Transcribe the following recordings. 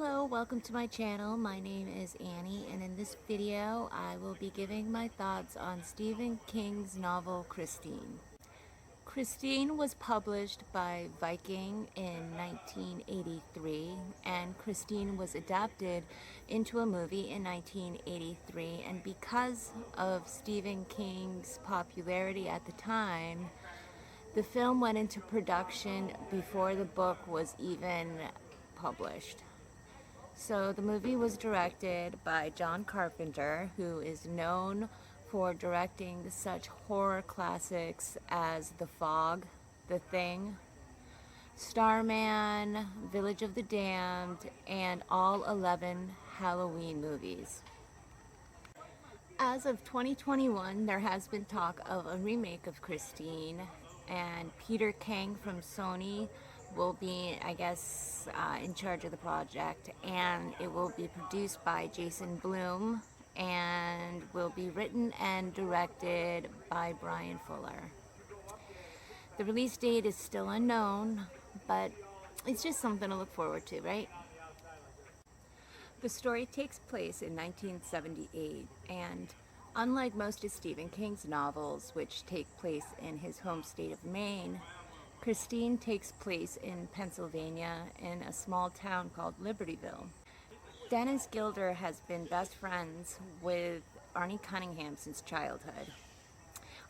Hello, welcome to my channel. My name is Annie, and in this video I will be giving my thoughts on Stephen King's novel Christine. Christine was published by Viking in 1983, and Christine was adapted into a movie in 1983, and because of Stephen King's popularity at the time, the film went into production before the book was even published. So the movie was directed by John Carpenter, who is known for directing such horror classics as The Fog, The Thing, Starman, Village of the Damned, and all 11 Halloween movies. As of 2021, there has been talk of a remake of Christine, and Peter Kang from Sony will be, I guess, in charge of the project, and it will be produced by Jason Blum and will be written and directed by Bryan Fuller. The release date is still unknown, but it's just something to look forward to, right? The story takes place in 1978, and unlike most of Stephen King's novels, which take place in his home state of Maine, Christine takes place in Pennsylvania in a small town called Libertyville. Dennis Gilder has been best friends with Arnie Cunningham since childhood.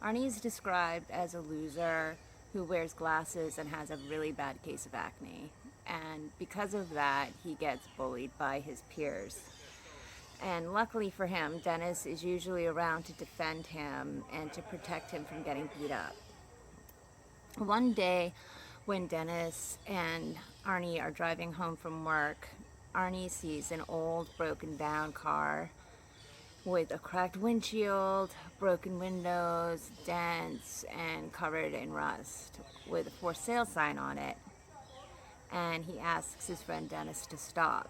Arnie is described as a loser who wears glasses and has a really bad case of acne. And because of that, he gets bullied by his peers. And luckily for him, Dennis is usually around to defend him and to protect him from getting beat up. One day, when Dennis and Arnie are driving home from work, Arnie sees an old, broken down car with a cracked windshield, broken windows, dents, and covered in rust, with a for sale sign on it. And he asks his friend Dennis to stop.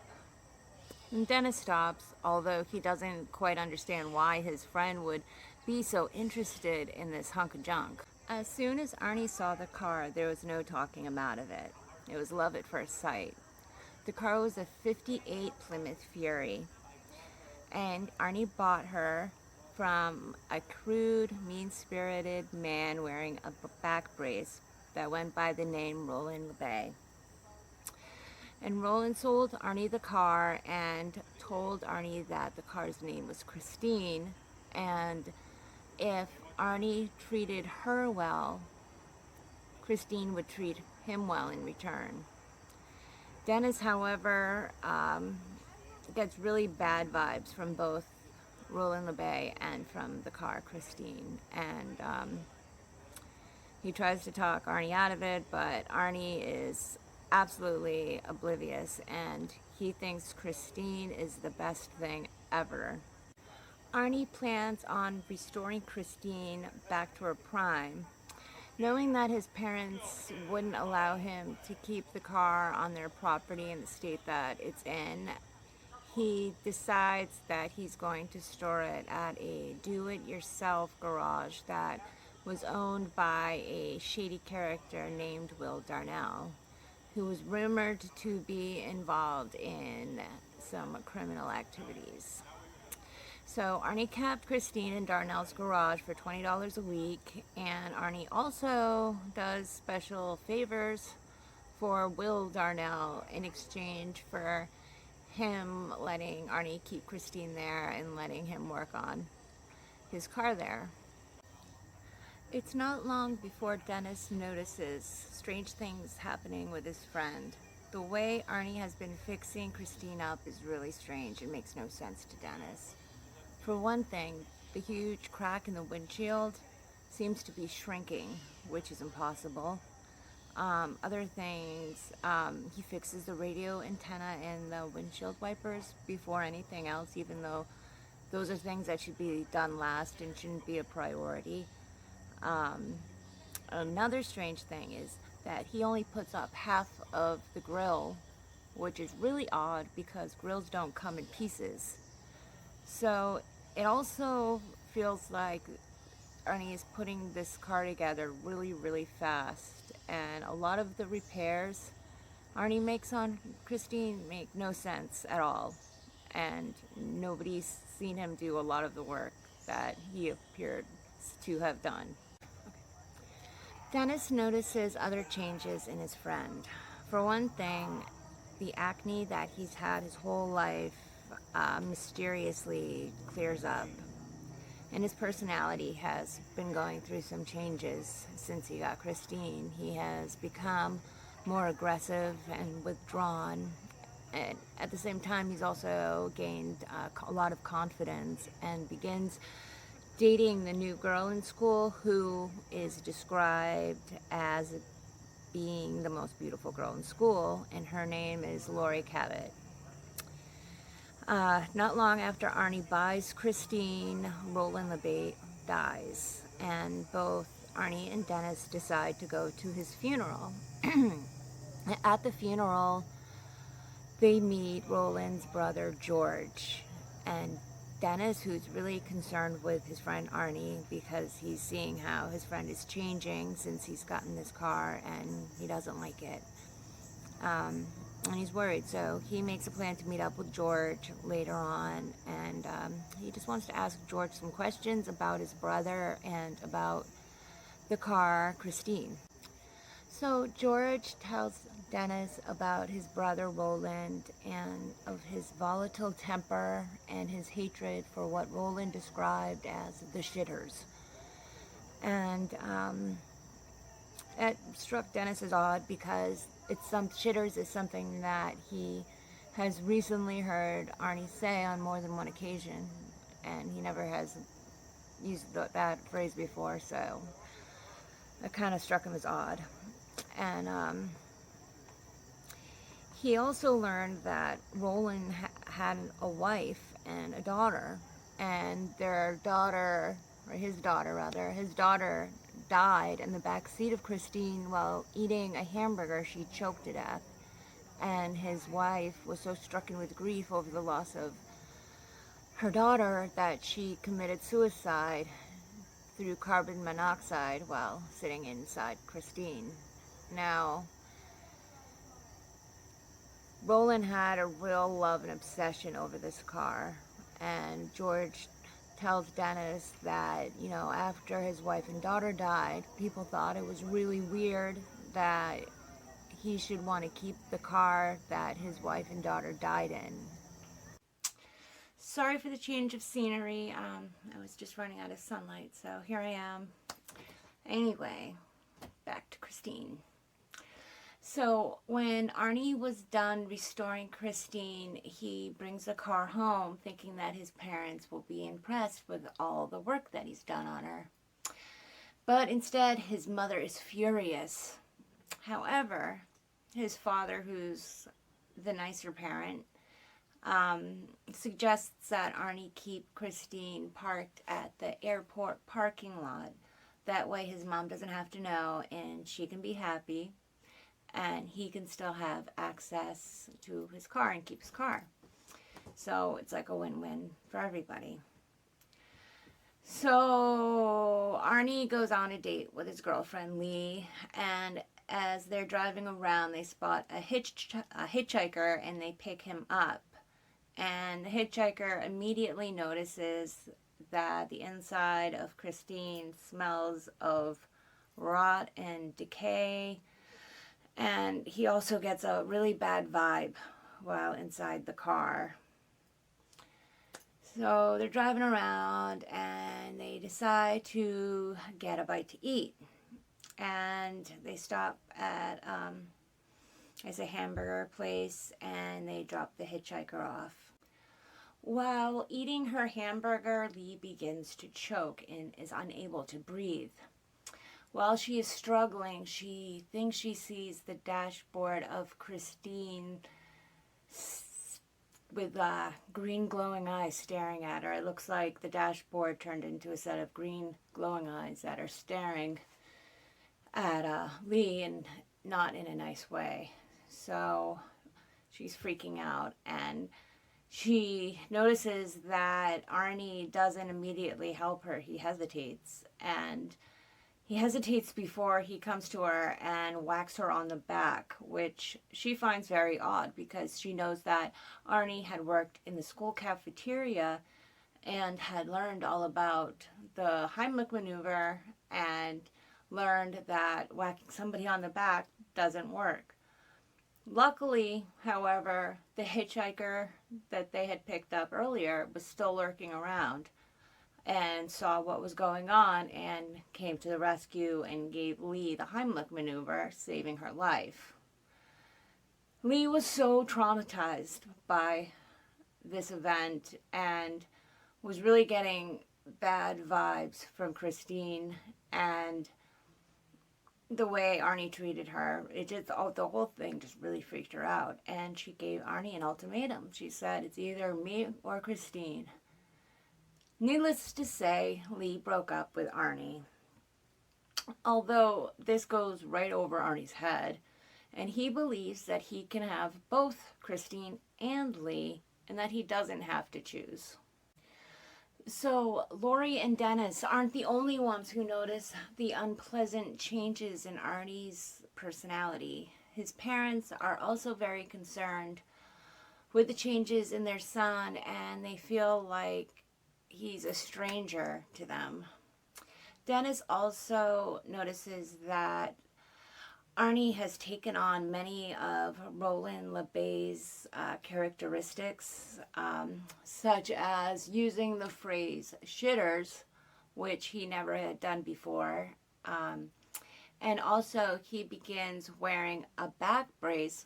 And Dennis stops, although he doesn't quite understand why his friend would be so interested in this hunk of junk. As soon as Arnie saw the car, there was no talking him out of it. It was love at first sight. The car was a '58 Plymouth Fury, and Arnie bought her from a crude, mean-spirited man wearing a back brace that went by the name Roland LeBay. And Roland sold Arnie the car and told Arnie that the car's name was Christine, and if Arnie treated her well, Christine would treat him well in return. Dennis, however, gets really bad vibes from both Roland LeBay and from the car Christine, and he tries to talk Arnie out of it, but Arnie is absolutely oblivious, and he thinks Christine is the best thing ever. Arnie plans on restoring Christine back to her prime. Knowing that his parents wouldn't allow him to keep the car on their property in the state that it's in, he decides that he's going to store it at a do-it-yourself garage that was owned by a shady character named Will Darnell, who was rumored to be involved in some criminal activities. So Arnie kept Christine in Darnell's garage for $20 a week, and Arnie also does special favors for Will Darnell in exchange for him letting Arnie keep Christine there and letting him work on his car there. It's not long before Dennis notices strange things happening with his friend. The way Arnie has been fixing Christine up is really strange. It makes no sense to Dennis. For one thing, the huge crack in the windshield seems to be shrinking, which is impossible. Other things, he fixes the radio antenna and the windshield wipers before anything else, even though those are things that should be done last and shouldn't be a priority. Another strange thing is that he only puts up half of the grill, which is really odd because grills don't come in pieces. So it also feels like Arnie is putting this car together really, really fast, and a lot of the repairs Arnie makes on Christine make no sense at all, and nobody's seen him do a lot of the work that he appeared to have done. Dennis notices other changes in his friend. For one thing, the acne that he's had his whole life mysteriously clears up. And his personality has been going through some changes since he got Christine. He has become more aggressive and withdrawn. And at the same time, he's also gained a lot of confidence and begins dating the new girl in school, who is described as being the most beautiful girl in school, and her name is Lori Cabot. Not long after Arnie buys Christine, Roland LeBate dies, and both Arnie and Dennis decide to go to his funeral. At the funeral, they meet Roland's brother George, and Dennis, who's really concerned with his friend Arnie because he's seeing how his friend is changing since he's gotten this car and he doesn't like it. And he's worried, so he makes a plan to meet up with George later on, and he just wants to ask George some questions about his brother and about the car, Christine. So George tells Dennis about his brother Roland and of his volatile temper and his hatred for what Roland described as the shitters. And it struck Dennis as odd because shitters is something that he has recently heard Arnie say on more than one occasion, and he never has used that phrase before, so it kind of struck him as odd. And he also learned that Roland had a wife and a daughter, and his daughter died in the back seat of Christine while eating a hamburger she choked to death. And his wife was so stricken with grief over the loss of her daughter that she committed suicide through carbon monoxide while sitting inside Christine. Now, Roland had a real love and obsession over this car, and George tells Dennis that, after his wife and daughter died, people thought it was really weird that he should want to keep the car that his wife and daughter died in. Sorry for the change of scenery. I was just running out of sunlight, so here I am. Anyway, back to Christine. So when Arnie was done restoring Christine, he brings the car home thinking that his parents will be impressed with all the work that he's done on her. But instead, his mother is furious. However, his father, who's the nicer parent, suggests that Arnie keep Christine parked at the airport parking lot. That way his mom doesn't have to know and she can be happy, and he can still have access to his car and keep his car. So it's like a win-win for everybody. So Arnie goes on a date with his girlfriend Lee, and as they're driving around, they spot a hitchhiker and they pick him up. And the hitchhiker immediately notices that the inside of Christine smells of rot and decay. And he also gets a really bad vibe while inside the car. So they're driving around and they decide to get a bite to eat. And they stop at a hamburger place and they drop the hitchhiker off. While eating her hamburger, Lee begins to choke and is unable to breathe. While she is struggling, she thinks she sees the dashboard of Christine with green glowing eyes staring at her. It looks like the dashboard turned into a set of green glowing eyes that are staring at Lee, and not in a nice way. So she's freaking out, and she notices that Arnie doesn't immediately help her. He hesitates, and He hesitates before he comes to her and whacks her on the back, which she finds very odd because she knows that Arnie had worked in the school cafeteria and had learned all about the Heimlich maneuver and learned that whacking somebody on the back doesn't work. Luckily, however, the hitchhiker that they had picked up earlier was still lurking around and saw what was going on and came to the rescue and gave Lee the Heimlich maneuver, saving her life. Lee was so traumatized by this event and was really getting bad vibes from Christine and the way Arnie treated her. The whole thing just really freaked her out, and she gave Arnie an ultimatum. She said, "It's either me or Christine." Needless to say, Lee broke up with Arnie. Although this goes right over Arnie's head, and he believes that he can have both Christine and Lee, and that he doesn't have to choose. So Laurie and Dennis aren't the only ones who notice the unpleasant changes in Arnie's personality. His parents are also very concerned with the changes in their son, and they feel like he's a stranger to them. Dennis also notices that Arnie has taken on many of Roland LeBay's characteristics, such as using the phrase shitters, which he never had done before. And also he begins wearing a back brace,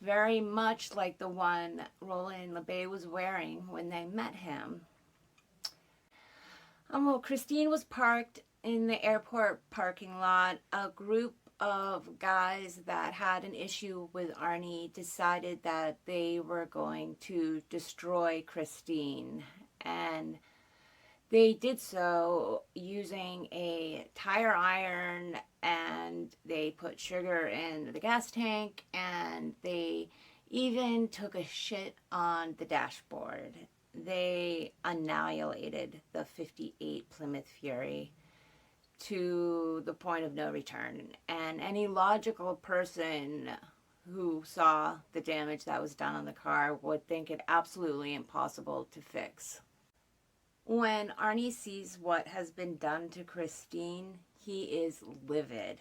very much like the one Roland LeBay was wearing when they met him. While Christine was parked in the airport parking lot, a group of guys that had an issue with Arnie decided that they were going to destroy Christine, and they did so using a tire iron, and they put sugar in the gas tank, and they even took a shit on the dashboard. They annihilated the 58 Plymouth Fury to the point of no return. And any logical person who saw the damage that was done on the car would think it absolutely impossible to fix. When Arnie sees what has been done to Christine, he is livid.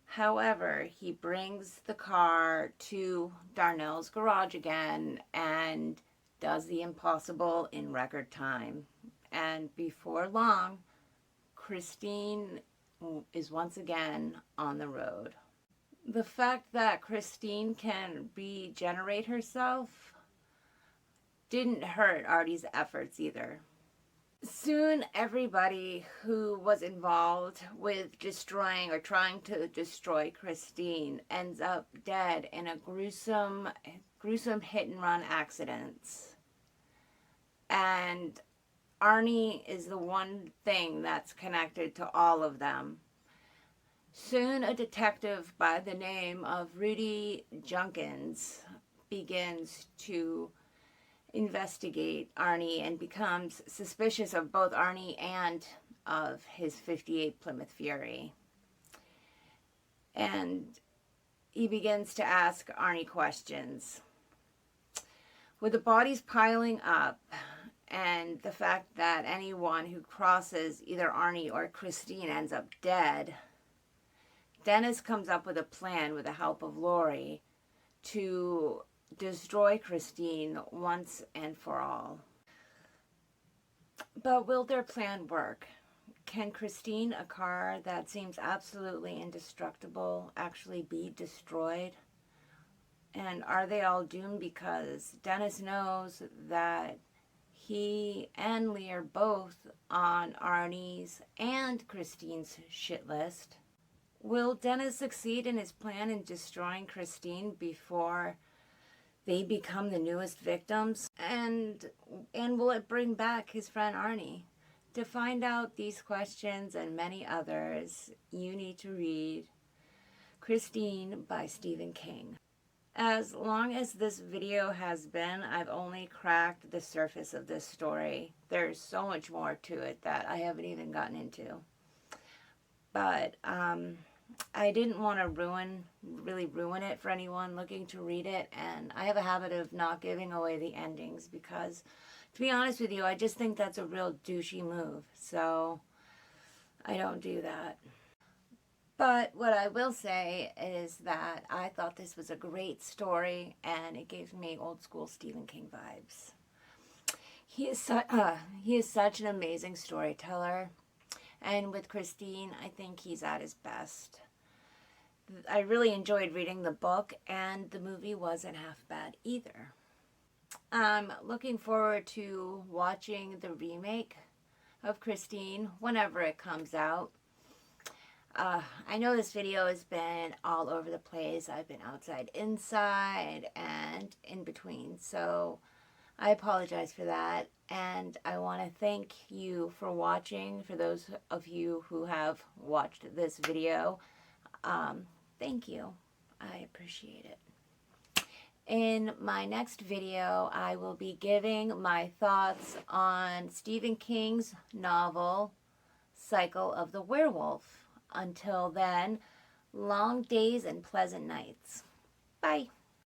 However, he brings the car to Darnell's garage again and does the impossible in record time. And before long, Christine is once again on the road. The fact that Christine can regenerate herself didn't hurt Artie's efforts either. Soon everybody who was involved with destroying or trying to destroy Christine ends up dead in a gruesome hit and run accident. And Arnie is the one thing that's connected to all of them. Soon a detective by the name of Rudy Junkins begins to investigate Arnie and becomes suspicious of both Arnie and of his 58 Plymouth Fury. And he begins to ask Arnie questions. With the bodies piling up and the fact that anyone who crosses either Arnie or Christine ends up dead, Dennis comes up with a plan with the help of Laurie to destroy Christine once and for all. But will their plan work? Can Christine, a car that seems absolutely indestructible, actually be destroyed? And are they all doomed because Dennis knows that he and Lee are both on Arnie's and Christine's shit list? Will Dennis succeed in his plan in destroying Christine before they become the newest victims? And will it bring back his friend Arnie? To find out these questions and many others, you need to read Christine by Stephen King. As long as this video has been, I've only cracked the surface of this story. There's so much more to it that I haven't even gotten into. but I didn't want to really ruin it for anyone looking to read it, and I have a habit of not giving away the endings because, to be honest with you, I just think that's a real douchey move, so I don't do that. But what I will say is that I thought this was a great story, and it gave me old school Stephen King vibes. He is such an amazing storyteller, and with Christine, I think he's at his best. I really enjoyed reading the book, and the movie wasn't half bad either. I'm looking forward to watching the remake of Christine whenever it comes out. I know this video has been all over the place. I've been outside, inside, and in between. So I apologize for that. And I want to thank you for watching. For those of you who have watched this video, thank you. I appreciate it. In my next video, I will be giving my thoughts on Stephen King's novel, Cycle of the Werewolf. Until then, long days and pleasant nights. Bye.